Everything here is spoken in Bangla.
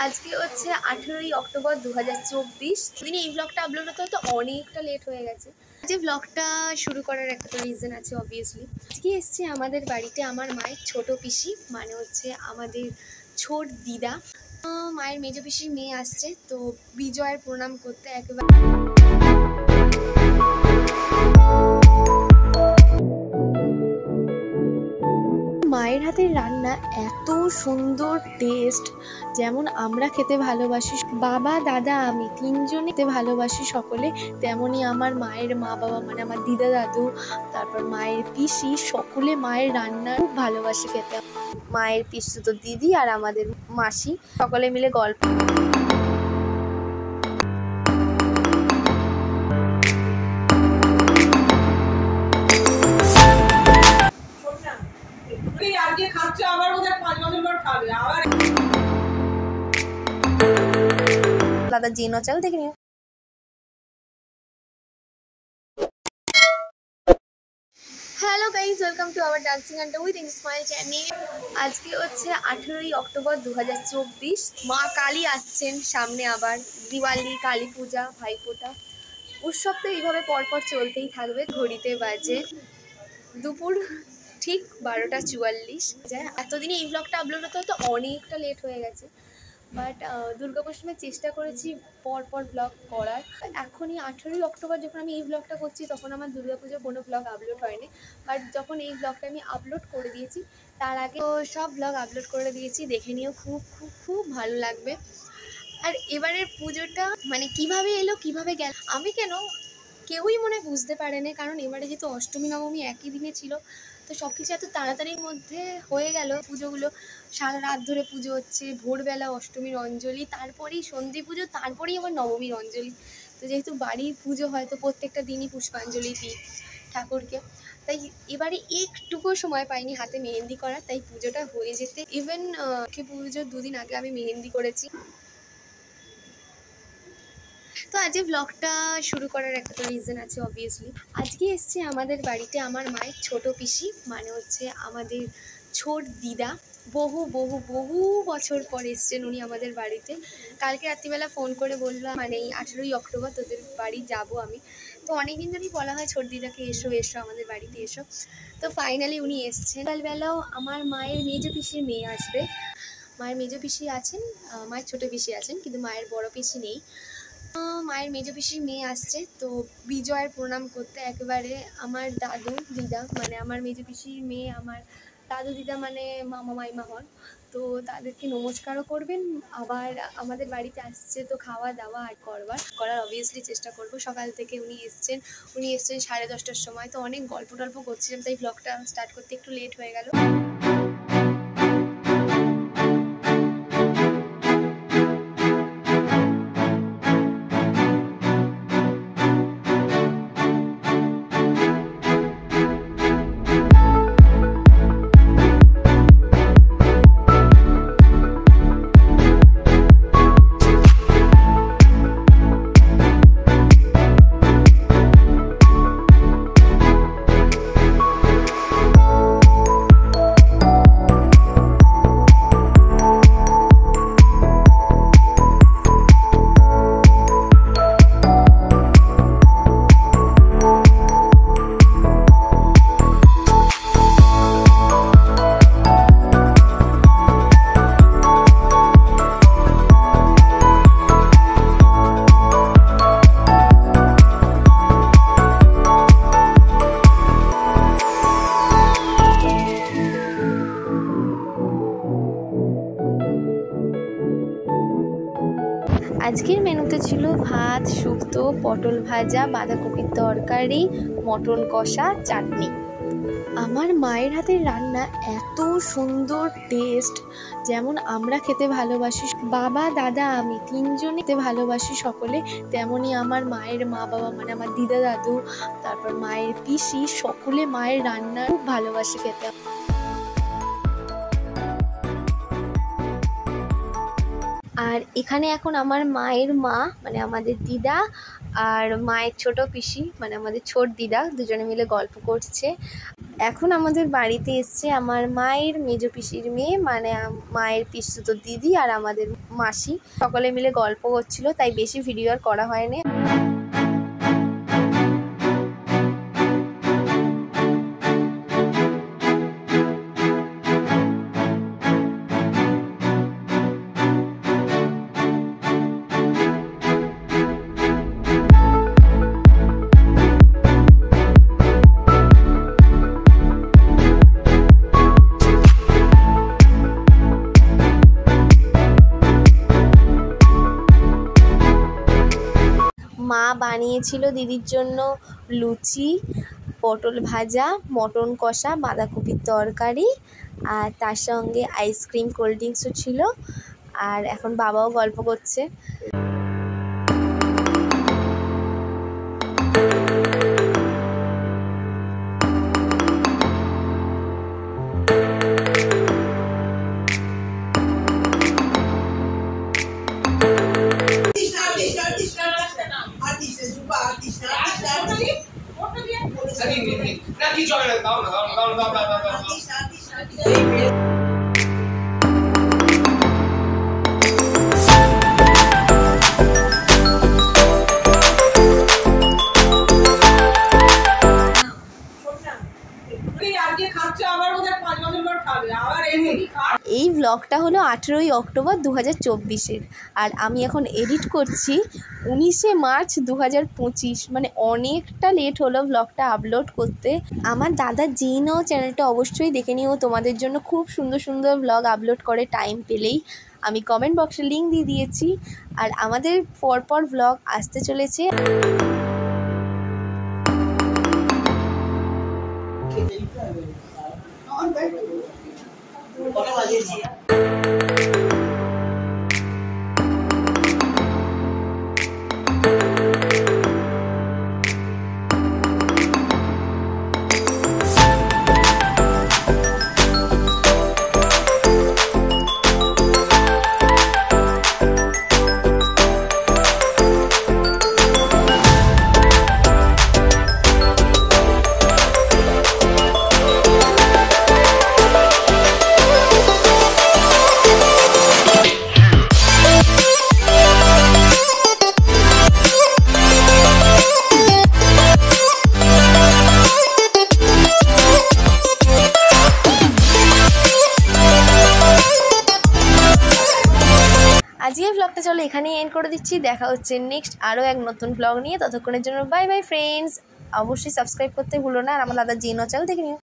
আজকে হচ্ছে 18ই অক্টোবর 2024। দিনে এই ব্লগটা আপলোড হতে হতে অনেকটা লেট হয়ে গেছে। যে ব্লগটা শুরু করার একটা তো রিজন আছে অবভিয়াসলি। আজকে এসছে আমাদের বাড়িতে আমার মায়ের ছোট পিসি, মানে হচ্ছে আমাদের ছোট দিদা। মায়ের মেজো পিসির মেয়ে আসছে, তো বিজয়ের প্রণাম করতে একেবারে। মায়ের হাতের রান্না এত সুন্দর টেস্ট, যেমন আমরা খেতে ভালোবাসি, বাবা দাদা আমি তিনজনই খেতে ভালোবাসি সকলে, তেমনই আমার মায়ের মা বাবা মানে আমার দিদা দাদু, তারপর মায়ের পিসি সকলে মায়ের রান্না খুব ভালোবাসে খেতে। মায়ের পিসতুতো দিদি আর আমাদের মাসি সকলে মিলে গল্প। দাদা জিনো চাল দেখে নিও। Hello guys, welcome to our dancing under with in smile channel. আজকে হচ্ছে 18ই অক্টোবর 2024। মা কালী আসছেন সামনে, আবার দিওয়ালি, কালী পূজা, ভাইফোঁটা উৎসব তো এইভাবে পরপর চলতেই থাকবে। ঘড়িতে বাজে দুপুর ঠিক 12:44। এতদিনে এই ব্লগটা আপলোড হতে হতে অনেকটা লেট হয়ে গেছে, বাট দুর্গাপুর সময় চেষ্টা করেছি পরপর ব্লগ করার। এখনই 18ই অক্টোবর যখন আমি এই ব্লগটা করছি তখন আমার দুর্গাপুজোর কোনো ব্লগ আপলোড হয়নি, বাট যখন এই ব্লগটা আমি আপলোড করে দিয়েছি তার আগে তো সব ব্লগ আপলোড করে দিয়েছি, দেখে নিও। খুব খুব খুব ভালো লাগবে। আর এবারের পুজোটা মানে কিভাবে এলো কিভাবে গেল আমি কেন কেউই মনে বুঝতে পারেনি, কারণ এবারে যেহেতু অষ্টমী নবমী একই দিনে ছিল, তো সব কিছু এত তাড়াতাড়ির মধ্যে হয়ে গেল। পুজোগুলো সারা রাত ধরে পুজো হচ্ছে, ভোরবেলা অষ্টমীর অঞ্জলি, তারপরেই সন্ধি পুজো, তারপরেই আবার নবমীর অঞ্জলি। তো যেহেতু বাড়ির পুজো হয় তো প্রত্যেকটা দিনই পুষ্পাঞ্জলি দিই ঠাকুরকে, তাই এবারে একটুকু সময় পাইনি হাতে মেহেন্দি করার, তাই পুজোটা হয়ে যেতে ইভেন পুজোর দুদিন আগে আমি মেহেন্দি করেছি। তো আজকে ব্লগটা শুরু করার একটা তো রিজন আছে অবভিয়াসলি। আজকে এসছে আমাদের বাড়িতে আমার মায়ের ছোট পিসি, মানে হচ্ছে আমাদের ছোট দিদা। বহু বহু বহু বছর পর এসছেন উনি আমাদের বাড়িতে। কালকে রাত্রিবেলা ফোন করে বললাম মানে এই 18ই অক্টোবর তোদের বাড়ি যাব আমি। তো অনেকদিন ধরেই বলা হয় ছোট দিদাকে এসো এসো আমাদের বাড়িতে এসো, তো ফাইনালি উনি এসছেন। কালবেলাও আমার মায়ের মেজো পিসির মেয়ে আসবে। মায়ের মেজো পিসি আছেন, মায়ের ছোটো পিসি আছেন, কিন্তু মায়ের বড় পিসি নেই। মায়ের মেজো পিসির মেয়ে আসছে, তো বিজয়ের প্রণাম করতে একেবারে আমার দাদু দিদা মানে আমার মেজো পিসির মেয়ে, আমার দাদু দিদা মানে মামা মাইমা হন, তো তাদেরকে নমস্কারও করবেন। আবার আমাদের বাড়িতে আসছে, তো খাওয়া দাওয়া আর করার অবভিয়াসলি চেষ্টা করব। সকাল থেকে উনি এসছেন 10:30টার সময়, তো অনেক গল্প টল্প করছিলাম, তাই ব্লগটা স্টার্ট করতে একটু লেট হয়ে গেল। আজকের মেনুতে ছিল ভাত, শুক্তো, পটল ভাজা, বাঁধাকপির তরকারি, মটন কষা, চাটনি। আমার মায়ের হাতের রান্না এত সুন্দর টেস্ট, যেমন আমরা খেতে ভালোবাসি, বাবা দাদা আমি তিনজনই খেতে ভালোবাসি সকলে, তেমনই আমার মায়ের মা বাবা মানে আমার দিদা দাদু, তারপর মায়ের পিসি সকলে মায়ের রান্না খুব ভালোবাসে খেতে। আর এখানে এখন আমার মায়ের মা মানে আমাদের দিদা আর মায়ের ছোট পিসি মানে আমাদের ছোট দিদা দুজনে মিলে গল্প করছে। এখন আমাদের বাড়িতে এসছে আমার মায়ের মেজো পিসির মেয়ে মানে মায়ের পিসতুতো দিদি আর আমাদের মাসি, সকলে মিলে গল্প করছিল, তাই বেশি ভিডিও আর করা হয়নি। মা বানিয়েছিল দিদির জন্য লুচি, পটল ভাজা, মটন কষা, বাঁধাকপির তরকারি আর তার সঙ্গে আইসক্রিম, কোল্ড ড্রিঙ্কসও ছিল। আর এখন বাবাও গল্প করছে। এই ব্লগটা হলো 18ই অক্টোবর 2024-এর, আর আমি এখন এডিট করছি 19শে মার্চ 2025, মানে অনেকটা লেট হলো ব্লগটা আপলোড করতে। আমার দাদা জিনও চ্যানেলটা অবশ্যই দেখে নিও, তোমাদের জন্য খুব সুন্দর সুন্দর ব্লগ আপলোড করে টাইম পেলেই। আমি কমেন্ট বক্সে লিঙ্ক দিয়ে দিয়েছি। আর আমাদের পরপর ব্লগ আসতে চলেছে। আজকের ব্লগটা চলো এখানেই এন্ড করে দিচ্ছি। দেখা হচ্ছে নেক্সট আরও এক নতুন ব্লগ নিয়ে। ততক্ষণের জন্য বাই বাই ফ্রেন্ডস। অবশ্যই সাবস্ক্রাইব করতে ভুলো না, আর আমার দাদা জিনো চ্যানেল দেখে নিও।